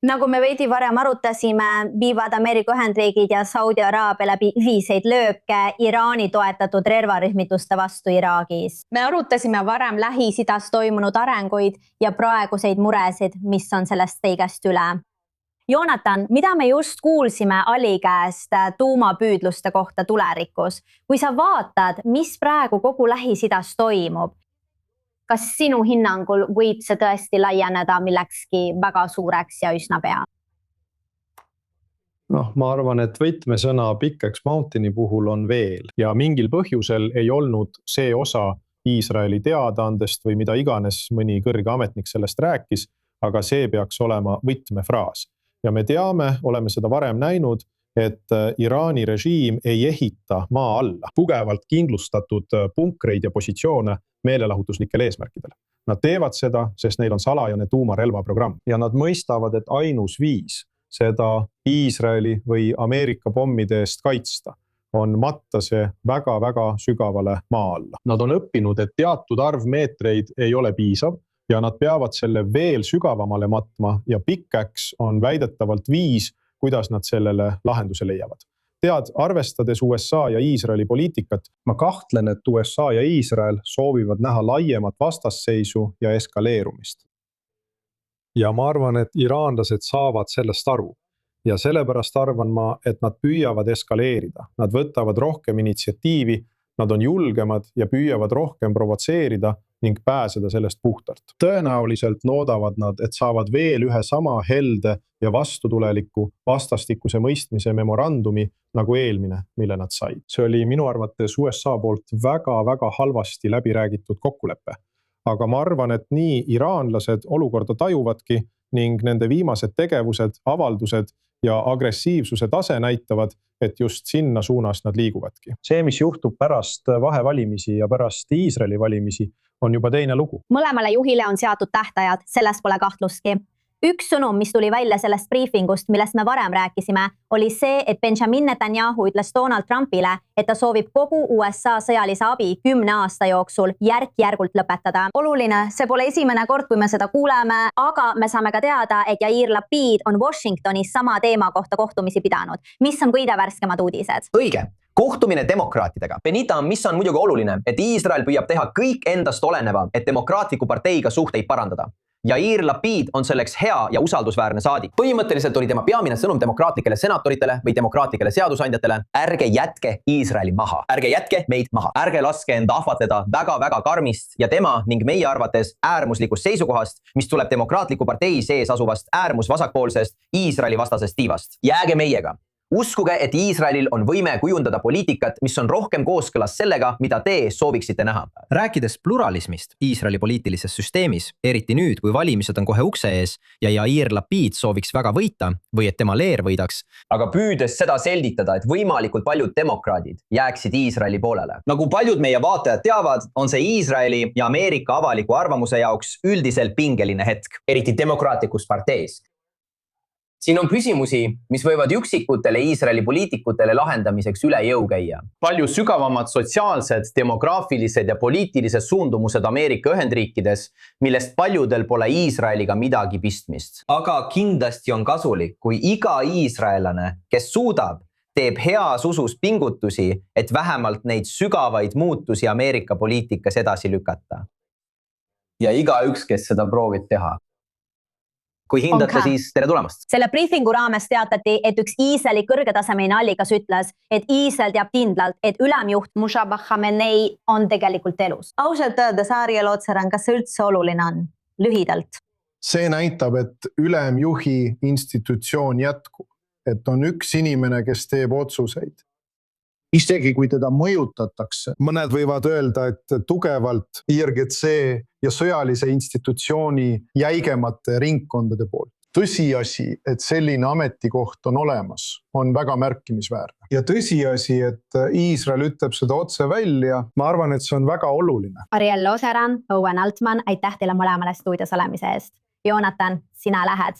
Nagu me veidi varem arutasime, viivad Ameerika Ühendriigid ja Saudi Araabia läbi ühiseid lööke Iraani toetatud relvarühmituste vastu Iraagis. Me arutasime varem Lähis-Idas toimunud arenguid ja praeguseid muresid, mis on sellest kõigest üle. Joonatan, mida me just kuulsime Ali käest tuumapüüdluste kohta tulevikus? Kui sa vaatad, mis praegu kogu Lähis-Idas toimub, kas sinu hinnangul võib see tõesti laieneda millekski väga suureks ja üsna pea? Ma arvan, et võtmesõna Big X Mountaini puhul on veel ja mingil põhjusel ei olnud see osa Iisraeli teadaandest või mida iganes mõni kõrge ametnik sellest rääkis, aga see peaks olema võtmefraas. Ja me teame, oleme seda varem näinud, et Iraani režiim ei ehita maa alla tugevalt kindlustatud punkreid ja positsioone meelelahutuslikel eesmärkidel. Nad teevad seda, sest neil on salajane tuumarelvaprogramm ja nad mõistavad, et ainus viis seda Iisraeli või Ameerika pommide eest kaitsta on matta see väga-väga sügavale maa alla. Nad on õppinud, et teatud arv meetreid ei ole piisav ja nad peavad selle veel sügavamale matma ja Big X on väidetavalt viis, kuidas nad sellele lahenduse leiavad. Tead, arvestades USA ja Iisraeli poliitikat, ma kahtlen, et USA ja Iisrael soovivad näha laiemat vastasseisu ja eskaleerumist. Ja ma arvan, et iraanlased saavad sellest aru. Ja sellepärast arvan ma, et nad püüavad eskaleerida. Nad võtavad rohkem initsiatiivi, nad on julgemad ja püüavad rohkem provotseerida ning pääseda sellest puhtalt. Tõenäoliselt loodavad nad, et saavad veel ühe sama helde ja vastutuleliku vastastikuse mõistmise memorandumi nagu eelmine, mille nad said. See oli minu arvates USA poolt väga-väga halvasti läbi räägitud kokkulepe. Aga ma arvan, et nii iraanlased olukorda tajuvadki ning nende viimased tegevused, avaldused ja agressiivsuse tase näitavad, et just sinna suunas nad liiguvadki. See, mis juhtub pärast vahevalimisi ja pärast Iisraeli valimisi, on juba teine lugu. Mõlemale juhile on seatud tähtajad, sellest pole kahtlustki. Üks sõnum, mis tuli välja sellest briefingust, millest me varem rääkisime, oli see, et Benjamin Netanyahu ütles Donald Trumpile, et ta soovib kogu USA sõjalise abi 10 aasta jooksul järk-järgult lõpetada. Oluline, see pole esimene kord, kui me seda kuuleme, aga me saame ka teada, et Yair Lapid on Washingtonis sama teema kohta kohtumisi pidanud. Mis on kõige värskemad uudised? Õige. Kohtumine demokraatidega. Benita, mis on muidugi oluline, et Iisrael püüab teha kõik endast oleneva, et demokraatliku parteiga suhteid parandada. Yair Lapid on selleks hea ja usaldusväärne saadik. Põhimõtteliselt oli tema peamine sõnum demokraatlikele senatoritele või demokraatlikele seadusandjatele: ärge jätke Iisraeli maha. Ärge jätke meid maha. Ärge laske enda ahvatleda väga-väga karmist ja tema ning meie arvates äärmuslikust seisukohast, mis tuleb demokraatliku partei sees asuvast äärmusvasakpoolsest Iisraeli vastasest tiivast. Jääge meiega. Uskuge, et Iisraelil on võime kujundada poliitikat, mis on rohkem kooskõlas sellega, mida te sooviksite näha. Rääkides pluralismist Iisraeli poliitilises süsteemis, eriti nüüd, kui valimised on kohe ukse ees ja Yair Lapid sooviks väga võita või et tema leer võidaks. Aga püüdes seda selgitada, et võimalikult paljud demokraadid jääksid Iisraeli poolele. Nagu paljud meie vaatajad teavad, on see Iisraeli ja Ameerika avaliku arvamuse jaoks üldiselt pingeline hetk, eriti demokraatlikus parteis. Siin on küsimusi, mis võivad üksikutele Iisraeli poliitikutele lahendamiseks üle jõu käia. Palju sügavamad sotsiaalsed, demograafilised ja poliitilised suundumused Ameerika Ühendriikides, millest paljudel pole Iisraeliga midagi pistmist. Aga kindlasti on kasulik, kui iga iisraelane, kes suudab, teeb heas usus pingutusi, et vähemalt neid sügavaid muutusi Ameerika poliitikas edasi lükata. Ja igaüks, kes seda proovib teha. Kui hindate, siis tere tulemast. Selle briefingu raames teatati, et üks Iisraeli kõrgetasemeline allikas ütles, et Iisrael teab kindlalt, et ülemjuht Moshabbah Khamenei on tegelikult elus. Ausalt öeldes, Ariel Otsaran, kas see üldse oluline on? Lühidalt. See näitab, et ülemjuhi institutsioon jätkub. Et on üks inimene, kes teeb otsuseid. Isegi kui teda mõjutatakse. Mõned võivad öelda, et tugevalt IRGC ja sõjalise institutsiooni jäigemate ringkondade poolt. Tõsiasi, et selline ametikoht on olemas, on väga märkimisväärne. Ja tõsiasi, et Iisrael ütleb seda otse välja, ma arvan, et see on väga oluline. Ariel Oseran, Owen Altman, aitäh teile mõlemale stuudios olemise eest. Joonatan, sina lähed.